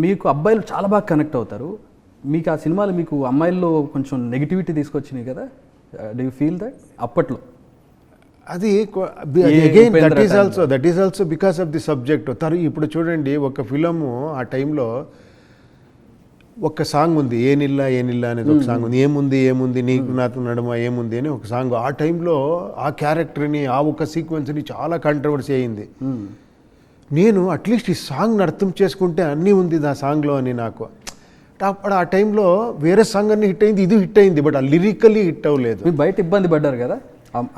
మీకు అబ్బాయిలు చాలా బాగా కనెక్ట్ అవుతారు. మీకు ఆ సినిమాలు మీకు అమ్మాయిల్లో కొంచెం నెగిటివిటీ తీసుకొచ్చినాయి కదా, డూ యూ ఫీల్ దట్ అప్పట్లో? అది again that is also because of the subject. ఇప్పుడు చూడండి, ఒక ఫిలము ఆ టైంలో ఒక సాంగ్ ఉంది, ఏనిల్లా ఏనిల్లా అనేది ఒక సాంగ్ ఉంది. ఏముంది ఏముంది నీకు నాకు నడుమ ఏముంది అని ఒక సాంగ్. ఆ టైంలో ఆ క్యారెక్టర్ని, ఆ ఒక సీక్వెన్స్ని చాలా కాంట్రవర్సీ అయింది. నేను అట్లీస్ట్ ఈ సాంగ్ని అర్థం చేసుకుంటే అన్నీ ఉంది ఆ సాంగ్లో అని నాకు. అప్పుడు ఆ టైంలో వేరే సాంగ్ అన్ని హిట్ అయింది, ఇది హిట్ అయింది, బట్ ఆ లిరికల్లీ హిట్ అవ్వలేదు. మీరు బయట ఇబ్బంది పడ్డారు కదా,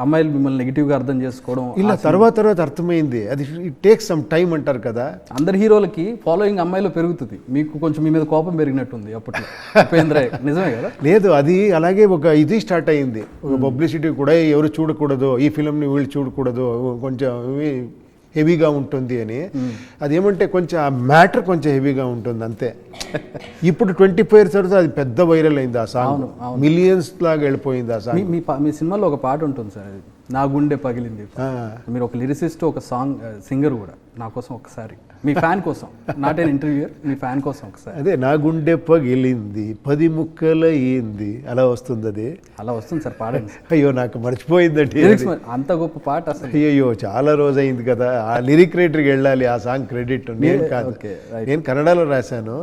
అమ్మాయిలు మిమ్మల్ని నెగిటివ్గా అర్థం చేసుకోవడం? ఇలా తర్వాత అర్థమైంది, అది ఇట్ టేక్స్ సమ్ టైం అంటారు కదా. అందరి హీరోలకి ఫాలోయింగ్ అమ్మాయిలో పెరుగుతుంది, మీకు కొంచెం మీ మీద కోపం పెరిగినట్టుంది అప్పట్లో. ఉపేంద్ర నిజమే కదా? లేదు, అది అలాగే ఒక ఇది స్టార్ట్ అయింది, ఒక పబ్లిసిటీ కూడా, ఎవరు చూడకూడదు ఈ ఫిల్మ్ని, వీళ్ళు చూడకూడదు, కొంచెం హెవీగా ఉంటుంది అని. అదేమంటే కొంచెం ఆ మ్యాటర్ కొంచెం హెవీగా ఉంటుంది అంతే. ఇప్పుడు 24 years తర్వాత అది పెద్ద వైరల్ అయింది ఆ సాంగ్, మిలియన్స్ లాగా వెళ్ళిపోయింది ఆ సాంగ్. మీ సినిమాలో ఒక పాట ఉంటుంది సార్, అది నా గుండె పగిలింది. మీరు ఒక లిరిసిస్ట్, ఒక సాంగ్ సింగర్ కూడా. నా కోసం ఒకసారి, మీ ఫ్యాన్ కోసం, not an interviewer, me fan కోసం ఒకసారి. అదే నా గుండె పగిలింది 10 ముక్కలయ్యింది అలా వస్తుంది. అది అలా వస్తుంది సార్, పాడండి. అయ్యో నాకు మర్చిపోయిందండి, అంత గొప్ప పాట అసలు. అయ్యో చాలా రోజు అయింది కదా. ఆ లిరిక్ రైటర్కి వెళ్ళాలి ఆ సాంగ్ క్రెడిట్, నేను కాదు. నేను కన్నడలో రాశాను,